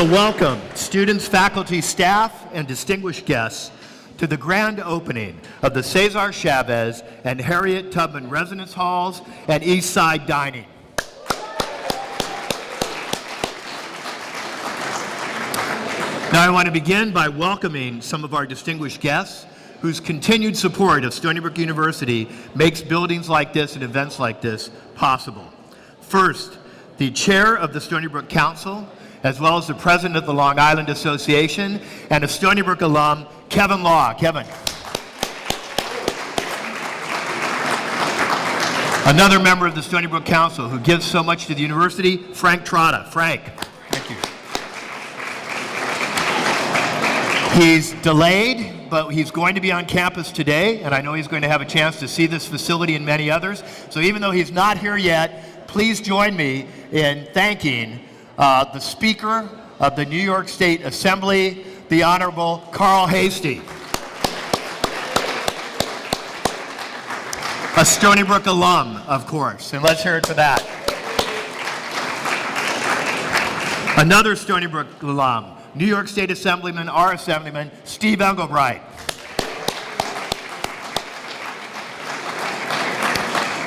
So welcome, students, faculty, staff, and distinguished guests to the grand opening of the Cesar Chavez and Harriet Tubman residence halls and East Side dining. Now I want to begin by welcoming some of our distinguished guests whose continued support of Stony Brook University makes buildings like this and events like this possible. First, the chair of the Stony Brook Council, as well as the president of the Long Island Association and a Stony Brook alum, Kevin Law. Kevin. Another member of the Stony Brook Council who gives so much to the university, Frank Trotta. Frank. Thank you. He's delayed, but he's going to be on campus today, and I know he's going to have a chance to see this facility and many others. So even though he's not here yet, please join me in thanking the Speaker of the New York State Assembly, the Honorable Carl Hastie. A Stony Brook alum, of course, and let's hear it for that. Another Stony Brook alum, New York State Assemblyman, our Assemblyman, Steve Engelbright.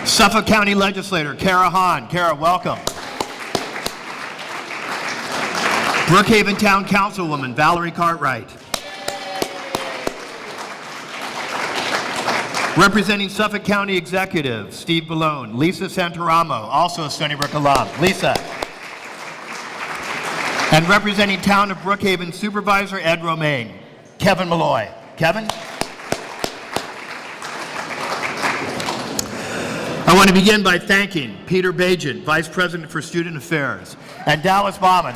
Suffolk County Legislator, Kara Hahn. Kara, welcome. Brookhaven Town Councilwoman, Valerie Cartwright. Representing Suffolk County Executive, Steve Ballone. Lisa Santaramo, also a Stony Brook alum. Lisa. And representing Town of Brookhaven Supervisor Ed Romaine, Kevin Malloy. Kevin? I want to begin by thanking Peter Bagent, Vice President for Student Affairs, and Dallas Bauman,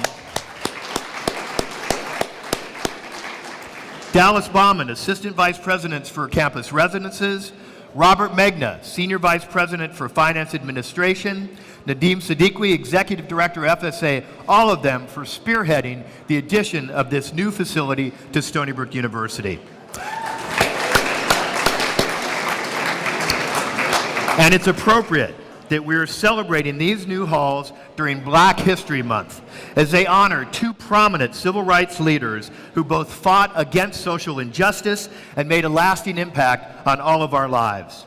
Assistant Vice President for Campus Residences, Robert Megna, Senior Vice President for Finance Administration, Nadeem Siddiqui, Executive Director FSA, all of them for spearheading the addition of this new facility to Stony Brook University. And it's appropriate that we're celebrating these new halls during Black History Month as they honor two prominent civil rights leaders who both fought against social injustice and made a lasting impact on all of our lives.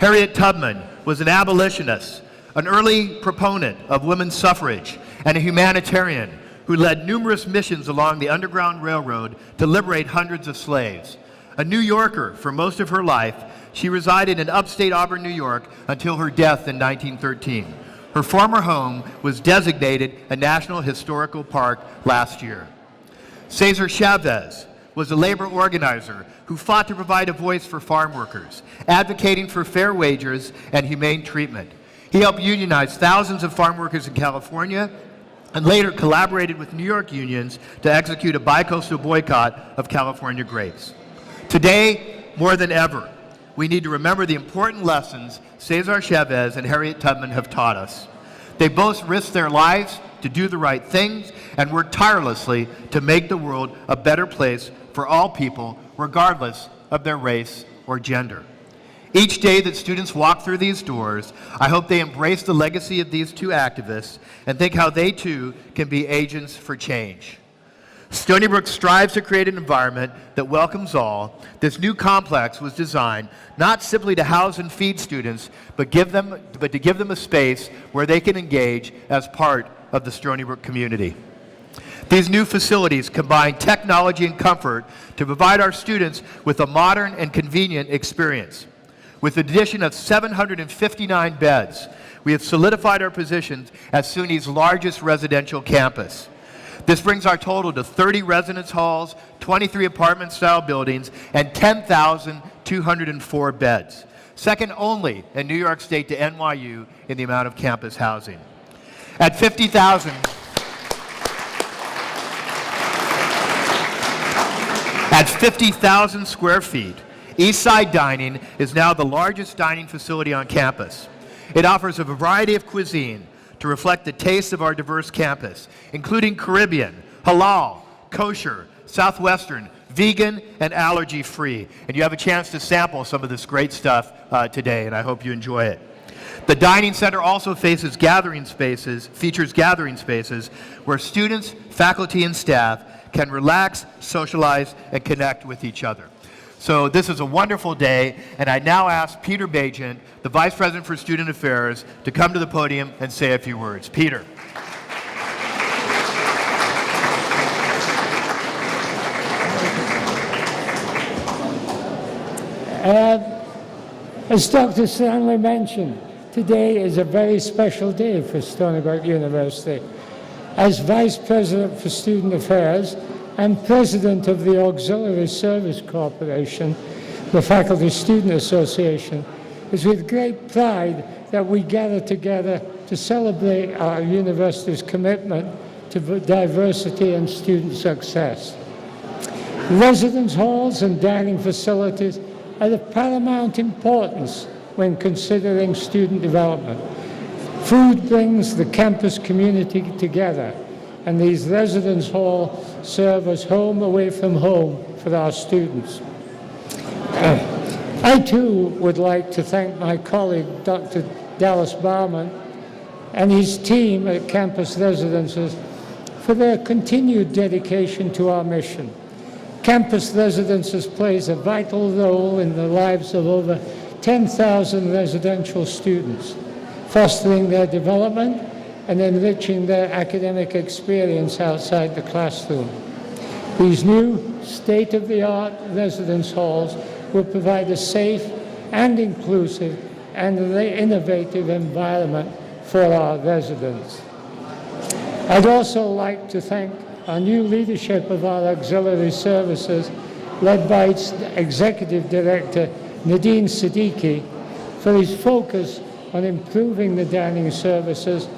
Harriet Tubman was an abolitionist, an early proponent of women's suffrage, and a humanitarian who led numerous missions along the Underground Railroad to liberate hundreds of slaves. A New Yorker for most of her life, she resided in upstate Auburn, New York until her death in 1913. Her former home was designated a National Historical Park last year. Cesar Chavez was a labor organizer who fought to provide a voice for farm workers, advocating for fair wages and humane treatment. He helped unionize thousands of farm workers in California and later collaborated with New York unions to execute a bicoastal boycott of California grapes. Today, more than ever, we need to remember the important lessons Cesar Chavez and Harriet Tubman have taught us. They both risked their lives to do the right things and worked tirelessly to make the world a better place for all people, regardless of their race or gender. Each day that students walk through these doors, I hope they embrace the legacy of these two activists and think how they too can be agents for change. Stony Brook strives to create an environment that welcomes all. This new complex was designed not simply to house and feed students, but to give them a space where they can engage as part of the Stony Brook community. These new facilities combine technology and comfort to provide our students with a modern and convenient experience. With the addition of 759 beds, we have solidified our positions as SUNY's largest residential campus. This brings our total to 30 residence halls, 23 apartment-style buildings, and 10,204 beds, second only in New York State to NYU in the amount of campus housing. At 50,000 square feet, East Side Dining is now the largest dining facility on campus. It offers a variety of cuisine to reflect the tastes of our diverse campus, including Caribbean, halal, kosher, Southwestern, vegan, and allergy-free. And you have a chance to sample some of this great stuff today, and I hope you enjoy it. The Dining Center also features gathering spaces where students, faculty, and staff can relax, socialize, and connect with each other. So this is a wonderful day, and I now ask Peter Bagent, the Vice President for Student Affairs, to come to the podium and say a few words. Peter. As Dr. Stanley mentioned, today is a very special day for Stony Brook University. As Vice President for Student Affairs and President of the Auxiliary Service Corporation, the Faculty Student Association, it's with great pride that we gather together to celebrate our university's commitment to diversity and student success. Residence halls and dining facilities are of paramount importance when considering student development. Food brings the campus community together, and these residence halls serve as home away from home for our students. I too would like to thank my colleague, Dr. Dallas Bauman, and his team at Campus Residences for their continued dedication to our mission. Campus Residences plays a vital role in the lives of over 10,000 residential students, fostering their development and enriching their academic experience outside the classroom. These new state-of-the-art residence halls will provide a safe and inclusive and innovative environment for our residents. I'd also like to thank our new leadership of our auxiliary services, led by its Executive Director, Nadine Siddiqui, for his focus on improving the dining services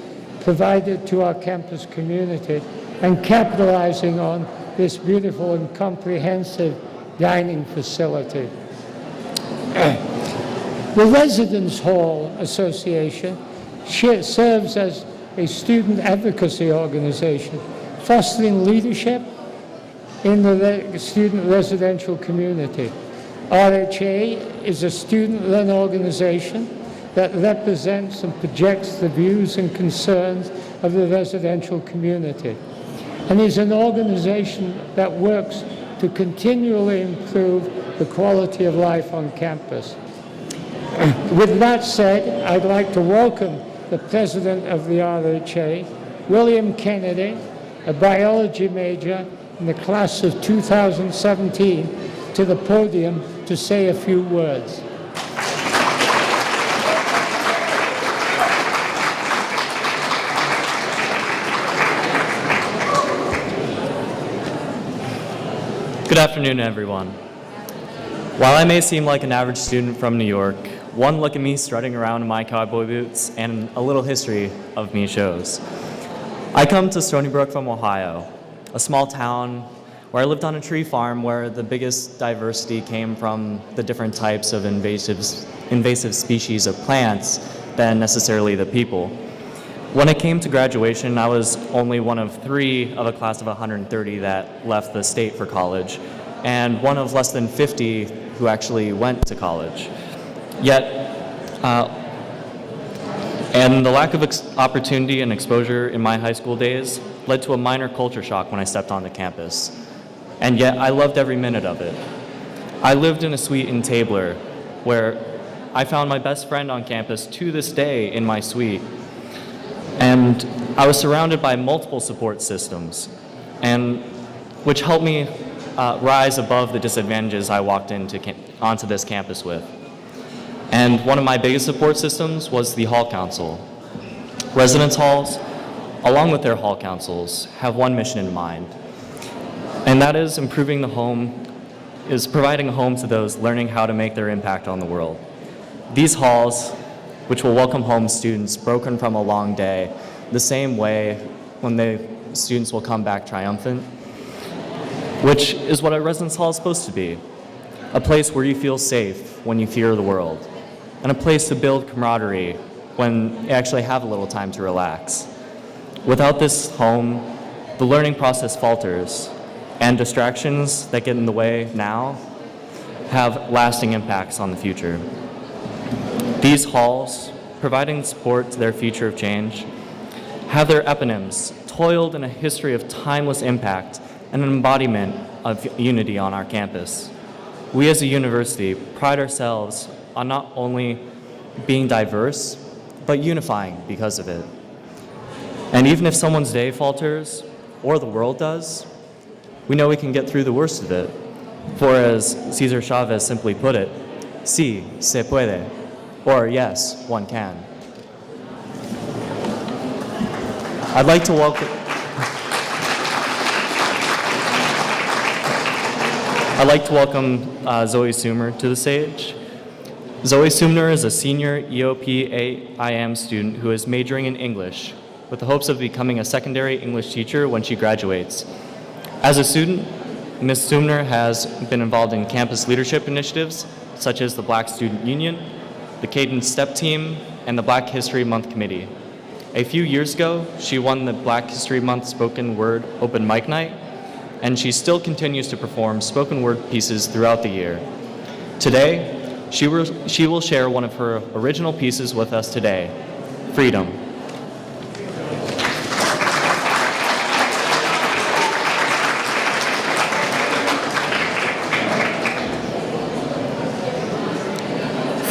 provided to our campus community and capitalizing on this beautiful and comprehensive dining facility. The Residence Hall Association serves as a student advocacy organization, fostering leadership in the student residential community. RHA is a student-run organization that represents and projects the views and concerns of the residential community, and is an organization that works to continually improve the quality of life on campus. With that said, I'd like to welcome the president of the RHA, William Kennedy, a biology major in the class of 2017, to the podium to say a few words. Good afternoon, everyone. While I may seem like an average student from New York, one look at me strutting around in my cowboy boots and a little history of me shows. I come to Stony Brook from Ohio, a small town where I lived on a tree farm where the biggest diversity came from the different types of invasive species of plants than necessarily the people. When it came to graduation, I was only one of 3 of a class of 130 that left the state for college, and one of less than 50 who actually went to college. Yet, and the lack of opportunity and exposure in my high school days led to a minor culture shock when I stepped onto campus. And yet, I loved every minute of it. I lived in a suite in Tabler, where I found my best friend on campus to this day in my suite. And I was surrounded by multiple support systems, and which helped me rise above the disadvantages I walked onto this campus with. And one of my biggest support systems was the Hall Council. Residence halls, along with their hall councils, have one mission in mind, and that is providing a home to those learning how to make their impact on the world. These halls, which will welcome home students broken from a long day, the same way when the students will come back triumphant, which is what a residence hall is supposed to be, a place where you feel safe when you fear the world, and a place to build camaraderie when you actually have a little time to relax. Without this home, the learning process falters, and distractions that get in the way now have lasting impacts on the future. These halls providing support to their future of change, have their eponyms toiled in a history of timeless impact and an embodiment of unity on our campus. We as a university pride ourselves on not only being diverse, but unifying because of it. And even if someone's day falters, or the world does, we know we can get through the worst of it. For as Cesar Chavez simply put it, sí, se puede, or yes, one can. I'd like to welcome Zoe Sumer to the stage. Zoe Sumner is a senior EOP-AIM student who is majoring in English with the hopes of becoming a secondary English teacher when she graduates. As a student, Ms. Sumner has been involved in campus leadership initiatives such as the Black Student Union, the Cadence Step Team, and the Black History Month Committee. A few years ago, she won the Black History Month Spoken Word Open Mic Night, and she still continues to perform spoken word pieces throughout the year. Today, she will share one of her original pieces with us today, Freedom.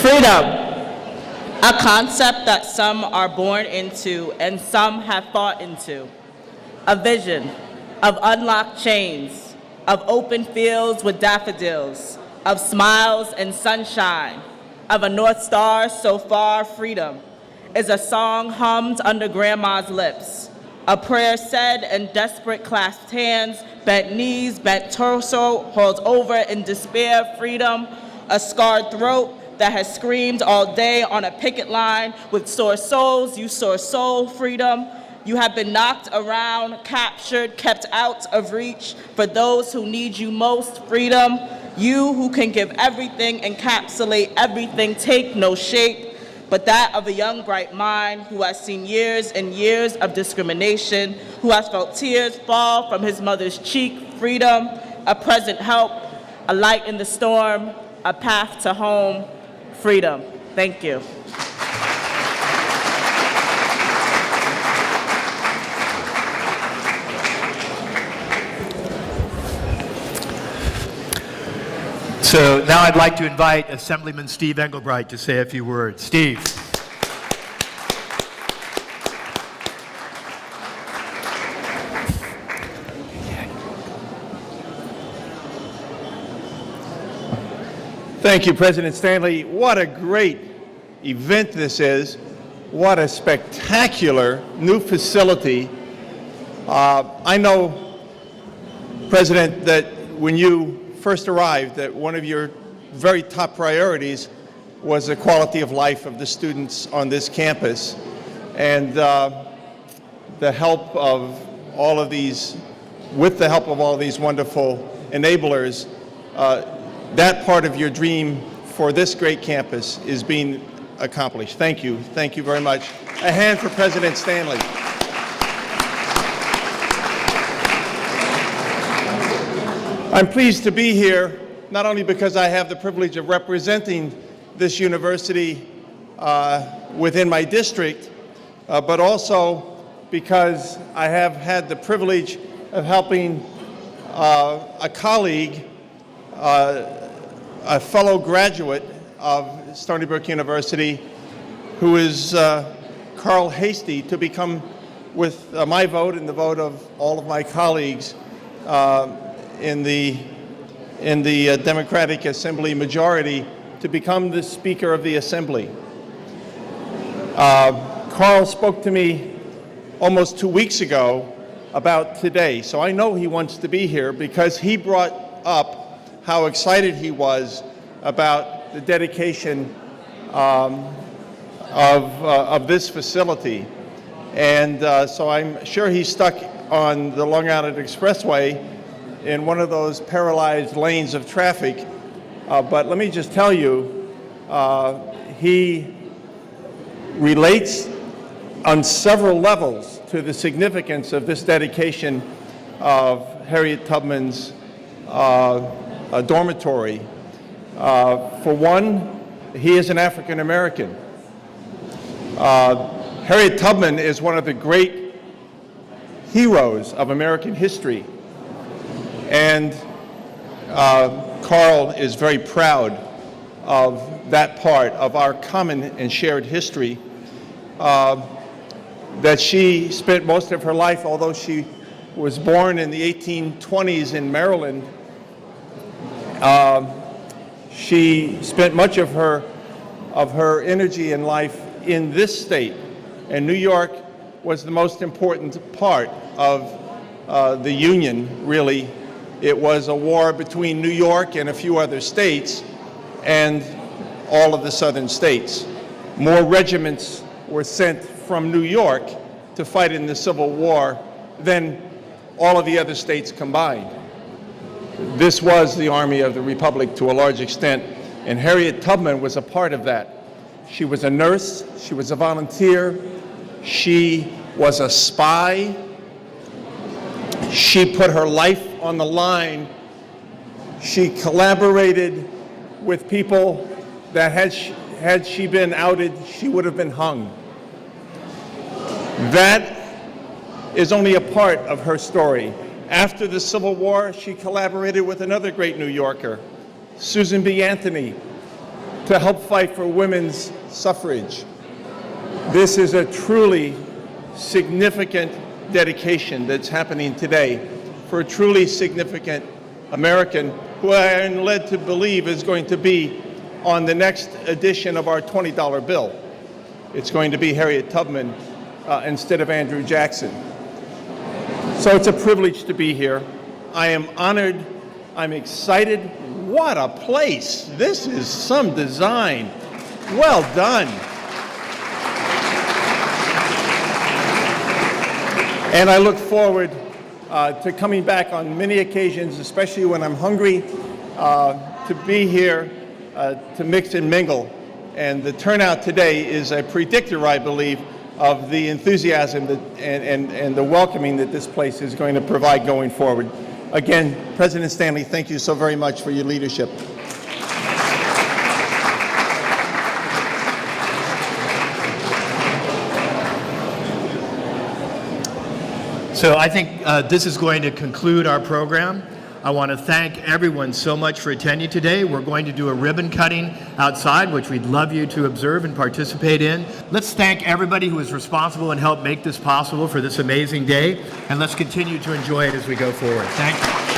Freedom, a concept that some are born into and some have fought into. A vision of unlocked chains, of open fields with daffodils, of smiles and sunshine, of a North Star so far. Freedom is a song hummed under grandma's lips, a prayer said in desperate clasped hands, bent knees, bent torso, hauled over in despair. Freedom, a scarred throat that has screamed all day on a picket line with sore souls. You sore soul. Freedom, you have been knocked around, captured, kept out of reach for those who need you most. Freedom, you who can give everything, encapsulate everything, take no shape, but that of a young, bright mind who has seen years and years of discrimination, who has felt tears fall from his mother's cheek. Freedom, a present help, a light in the storm, a path to home. Freedom. Thank you. So now I'd like to invite Assemblyman Steve Engelbright to say a few words. Steve. Thank you, President Stanley. What a great event this is. What a spectacular new facility. I know, President, that when you first arrived, that one of your very top priorities was the quality of life of the students on this campus. And the help of all of these, with the help of all these wonderful enablers, that part of your dream for this great campus is being accomplished. Thank you. Thank you very much. A hand for President Stanley. I'm pleased to be here, not only because I have the privilege of representing this university within my district, but also because I have had the privilege of helping a colleague, a fellow graduate of Stony Brook University, who is Carl Hasty, to become, with my vote and the vote of all of my colleagues in the Democratic Assembly majority, to become the Speaker of the Assembly. Carl spoke to me almost 2 weeks ago about today, so I know he wants to be here because he brought up how excited he was about the dedication of this facility. And so I'm sure he's stuck on the Long Island Expressway in one of those paralyzed lanes of traffic. But let me just tell you, he relates on several levels to the significance of this dedication of Harriet Tubman's dormitory. For one, he is an African American. Harriet Tubman is one of the great heroes of American history, and Carl is very proud of that part of our common and shared history that she spent most of her life, although she was born in the 1820s in Maryland. She spent much of her energy and life in this state, and New York was the most important part of the Union, really. It was a war between New York and a few other states and all of the southern states. More regiments were sent from New York to fight in the Civil War than all of the other states combined. This was the Army of the Republic to a large extent, and Harriet Tubman was a part of that. She was a nurse, she was a volunteer, she was a spy. She put her life on the line. She collaborated with people that had she been outed, she would have been hung. That is only a part of her story. After the Civil War, she collaborated with another great New Yorker, Susan B. Anthony, to help fight for women's suffrage. This is a truly significant dedication that's happening today for a truly significant American who I am led to believe is going to be on the next edition of our $20 bill. It's going to be Harriet Tubman instead of Andrew Jackson. So it's a privilege to be here. I am honored. I'm excited. What a place. This is some design. Well done. And I look forward to coming back on many occasions, especially when I'm hungry, to be here to mix and mingle. And the turnout today is a predictor, I believe, of the enthusiasm and the welcoming that this place is going to provide going forward. Again, President Stanley, thank you so very much for your leadership. So I think this is going to conclude our program. I want to thank everyone so much for attending today. We're going to do a ribbon cutting outside, which we'd love you to observe and participate in. Let's thank everybody who was responsible and helped make this possible for this amazing day, and let's continue to enjoy it as we go forward. Thank you.